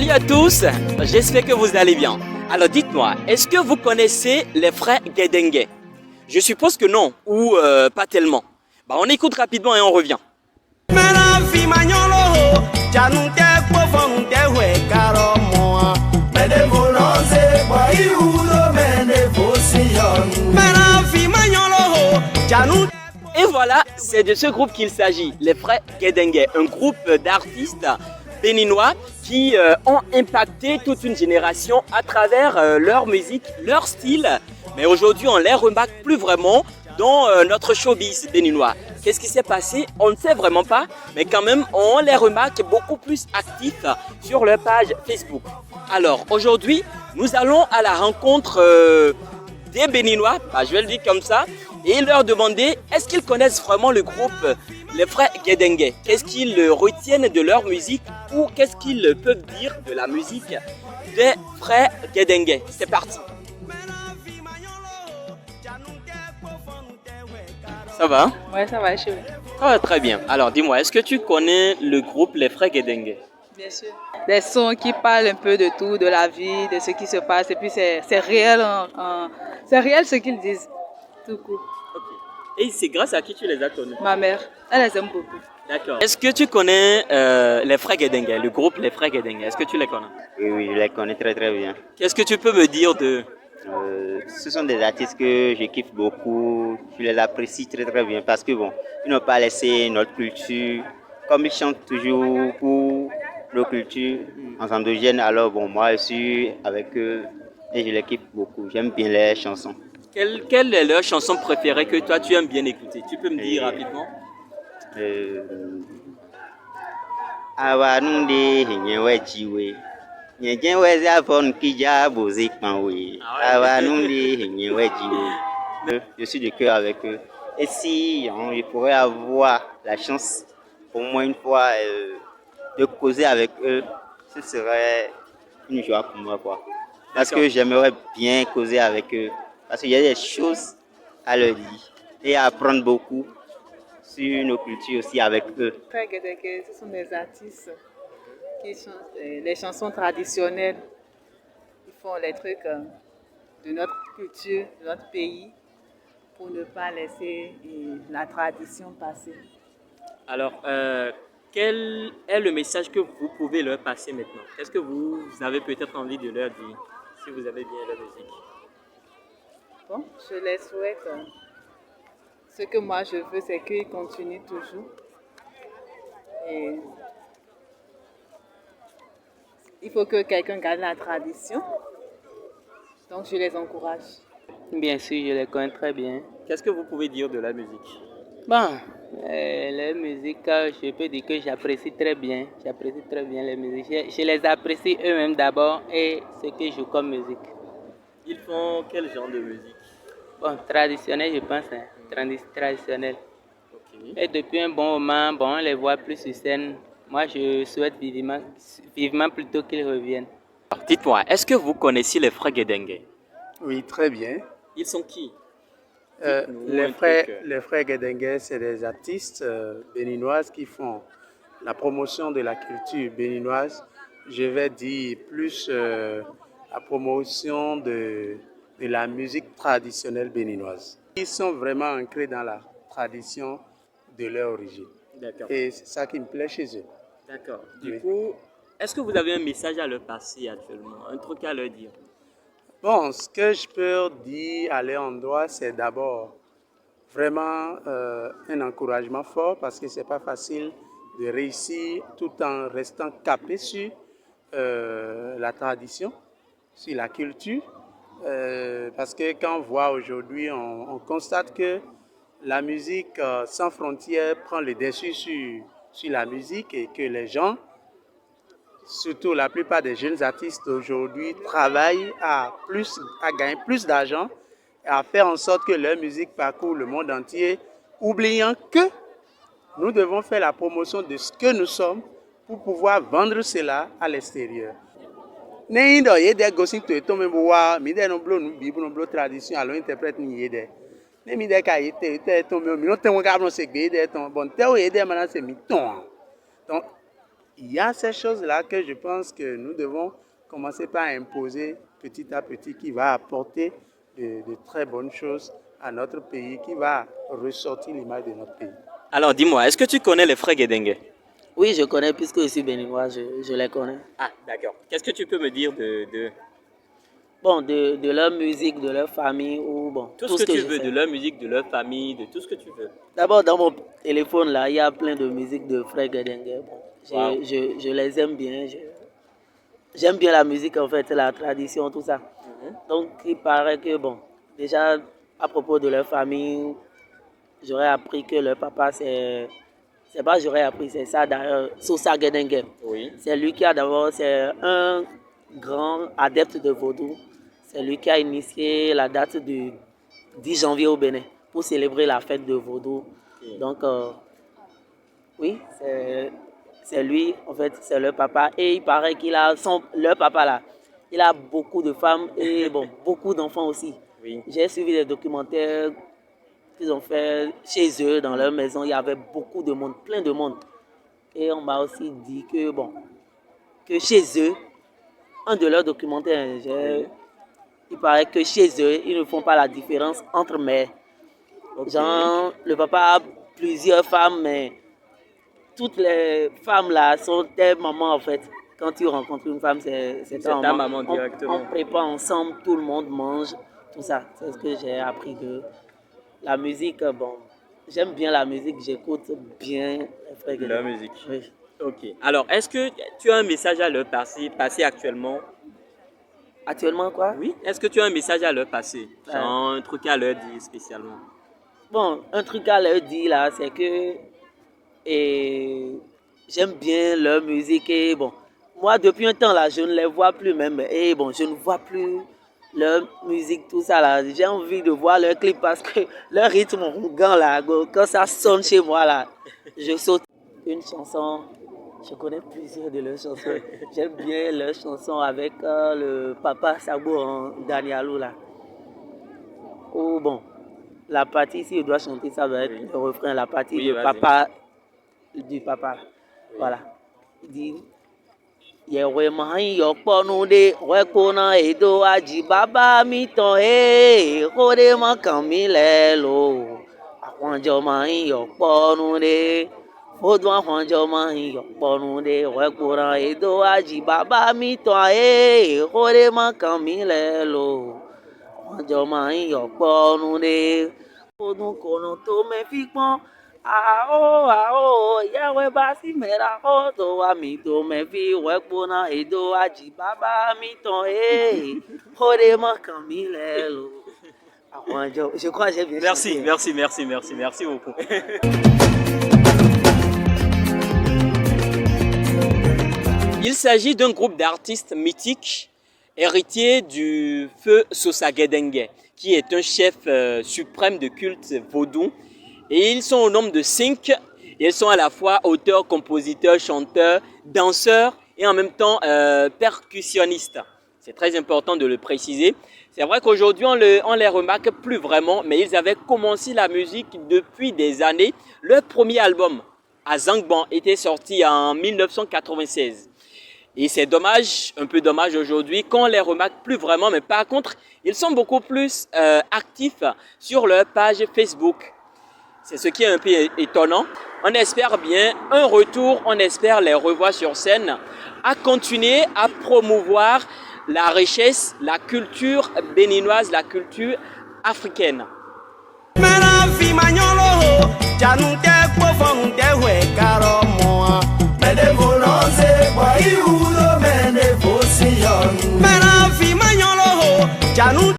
Salut à tous, j'espère que vous allez bien. Alors dites-moi, est-ce que vous connaissez les frères Guédengue? Je suppose que non, ou pas tellement. Bah, on écoute rapidement et on revient. Et voilà, c'est de ce groupe qu'il s'agit, les frères Guédengue, un groupe d'artistes béninois qui ont impacté toute une génération à travers leur musique, leur style. Mais aujourd'hui, on les remarque plus vraiment dans notre showbiz béninois. Qu'est-ce qui s'est passé? On ne sait vraiment pas, mais quand même, on les remarque beaucoup plus actifs sur leur page Facebook. Alors, aujourd'hui, nous allons à la rencontre des Béninois, bah, je vais le dire comme ça, et leur demander est-ce qu'ils connaissent vraiment le groupe les frères Guédengue, qu'est-ce qu'ils retiennent de leur musique ou qu'est-ce qu'ils peuvent dire de la musique des frères Guédengue. C'est parti. Ça va? Ouais, ça va, chérie. Ah, très bien. Alors dis-moi, est-ce que tu connais le groupe les frères Guédengue? Bien sûr. Des sons qui parlent un peu de tout, de la vie, de ce qui se passe, et puis c'est réel, c'est réel ce qu'ils disent, tout court. Okay. Et c'est grâce à qui tu les as connus? Ma mère, elle les aime beaucoup. D'accord. Est-ce que tu connais les frères Guédengue, le groupe les frères Guédengue? Est-ce que tu les connais? Oui, oui, je les connais très très bien. Qu'est-ce que tu peux me dire de... Ce sont des artistes que je kiffe beaucoup, je les apprécie très très bien parce que bon, ils n'ont pas laissé notre culture, comme ils chantent toujours pour nos cultures en endogène, alors bon, moi je suis avec eux et je les kiffe beaucoup, j'aime bien les chansons. Quelle est leur chanson préférée que toi tu aimes bien écouter? Tu peux me dire rapidement? Awa nunde henyewe jiwe. Je suis de cœur avec eux. Et si je pourrais avoir la chance, au moins une fois, de causer avec eux, ce serait une joie pour moi, quoi. Parce que j'aimerais bien causer avec eux. Parce qu'il y a des choses à leur dire et à apprendre beaucoup sur nos cultures aussi avec eux. Ce sont des artistes qui chantent les chansons traditionnelles. Ils font les trucs de notre culture, de notre pays, pour ne pas laisser la tradition passer. Alors, quel est le message que vous pouvez leur passer maintenant? Qu'est-ce que vous avez peut-être envie de leur dire, si vous avez bien leur musique? Bon, je les souhaite. Ce que moi je veux, c'est qu'ils continuent toujours. Et il faut que quelqu'un garde la tradition. Donc je les encourage. Bien sûr, je les connais très bien. Qu'est-ce que vous pouvez dire de la musique? Bon, la musique, je peux dire que j'apprécie très bien. J'apprécie très bien les musiques. Je les apprécie eux-mêmes d'abord et ce que je joue comme musique. Ils font quel genre de musique? Bon, traditionnel, je pense. Traditionnel. Okay. Et depuis un bon moment, bon, on les voit plus sur scène. Moi, je souhaite vivement plutôt qu'ils reviennent. Alors, dites-moi, est-ce que vous connaissez les frères Guédengue? Oui, très bien. Ils sont qui? Les frères Guédengue, c'est des artistes béninoises qui font la promotion de la culture béninoise. Je vais dire plus la promotion de la musique traditionnelle béninoise. Ils sont vraiment ancrés dans la tradition de leur origine. D'accord. Et c'est ça qui me plaît chez eux. D'accord. Du coup, est-ce que vous avez un message à leur passer actuellement? Un truc à leur dire? Bon, ce que je peux dire à leur endroit, c'est d'abord vraiment un encouragement fort parce que ce n'est pas facile de réussir tout en restant capé sur la tradition, sur la culture. Parce que quand on voit aujourd'hui, on constate que la musique sans frontières prend le dessus sur la musique et que les gens, surtout la plupart des jeunes artistes aujourd'hui, travaillent à gagner plus d'argent et à faire en sorte que leur musique parcourt le monde entier, oubliant que nous devons faire la promotion de ce que nous sommes pour pouvoir vendre cela à l'extérieur. Ne indo yede gosin to eto memboa mi de no blo nu bibu no blo tradition alors interprète ni yede ne mi de ka yete eto mi no ten won ka blo se gbe de ton bon te o yede mana se mi ton donc il y a ces choses-là que je pense que nous devons commencer par imposer petit à petit, qui va apporter de très bonnes choses à notre pays, qui va ressortir l'image de notre pays. Alors dis-moi, est-ce que tu connais les frères Guédengue? Oui, je connais, puisque je suis béninois, je les connais. Ah, d'accord. Qu'est-ce que tu peux me dire de... Bon, de leur musique, de leur famille, ou bon, Tout ce que tu je veux, sais. de leur musique, de leur famille, de tout ce que tu veux. D'abord, dans mon téléphone, là, il y a plein de musiques de Frère Guédengue. Bon, Wow. je les aime bien. J'aime bien la musique, en fait, la tradition, tout ça. Donc, il paraît que, bon, déjà, à propos de leur famille, j'aurais appris que leur papa, c'est pas j'aurais appris, c'est ça d'ailleurs, Sosa Guédengue. Oui. C'est lui qui c'est un grand adepte de vaudou. C'est lui qui a initié la date du 10 janvier au Bénin pour célébrer la fête de vaudou. Okay. Donc, oui, c'est lui, en fait, c'est leur papa. Et il paraît leur papa là, il a beaucoup de femmes et bon, beaucoup d'enfants aussi. Oui. J'ai suivi des documentaires qu'ils ont fait chez eux, dans leur maison. Il y avait beaucoup de monde, plein de monde. Et on m'a aussi dit que, bon, que chez eux, un de leurs documentaires, il paraît que chez eux, ils ne font pas la différence entre mères. Okay. Genre, le papa a plusieurs femmes, mais toutes les femmes là sont tes mamans en fait. Quand tu rencontres une femme, c'est ta maman directement. On prépare ensemble, tout le monde mange, tout ça. C'est ce que j'ai appris de la musique. Bon, j'aime bien la musique, j'écoute bien les frères Guédengue. La musique. Oui. Ok. Alors, est-ce que tu as un message à leur passer actuellement? Actuellement quoi? Oui. Est-ce que tu as un message à leur passer? Genre un truc à leur dire spécialement? Bon, un truc à leur dire là, c'est que j'aime bien leur musique et bon, moi depuis un temps là, je ne les vois plus même et bon, je ne vois plus leur musique, tout ça là. J'ai envie de voir leur clip parce que leur rythme rougan là, quand ça sonne chez moi là, je saute. Une chanson, je connais plusieurs de leurs chansons. J'aime bien leurs chansons avec le papa Sabo en Danielou là. Oh bon, la partie, si je dois chanter, ça va être le refrain, la partie du papa. Voilà. Il dit Yewe mahi yokponu de wekona edo aji baba mi ton kode makami lelo. Akwanjo mahi yokponu de Fodwa akwanjo mahi yokponu de wekona edo aji baba mi ton kode makami lelo. Akwanjo mahi yokponu de Fodun kono to me fikpon Yahweh basi mera to wa mi to me fi wekpona edo aji baba mi ton hore makan mi lelo. Je crois que j'ai bien chanté. Merci beaucoup. Il s'agit d'un groupe d'artistes mythiques, héritier du feu Sosa Guédengue, qui est un chef suprême de culte vaudou. Et ils sont au nombre de 5. Ils sont à la fois auteurs, compositeurs, chanteurs, danseurs et en même temps percussionnistes. C'est très important de le préciser. C'est vrai qu'aujourd'hui, on les remarque plus vraiment, mais ils avaient commencé la musique depuis des années. Leur premier album, Azangban, était sorti en 1996. Et c'est dommage, un peu dommage aujourd'hui, qu'on les remarque plus vraiment. Mais par contre, ils sont beaucoup plus actifs sur leur page Facebook. C'est ce qui est un peu étonnant. On espère bien un retour, on espère les revoir sur scène, à continuer à promouvoir la richesse, la culture béninoise, la culture africaine.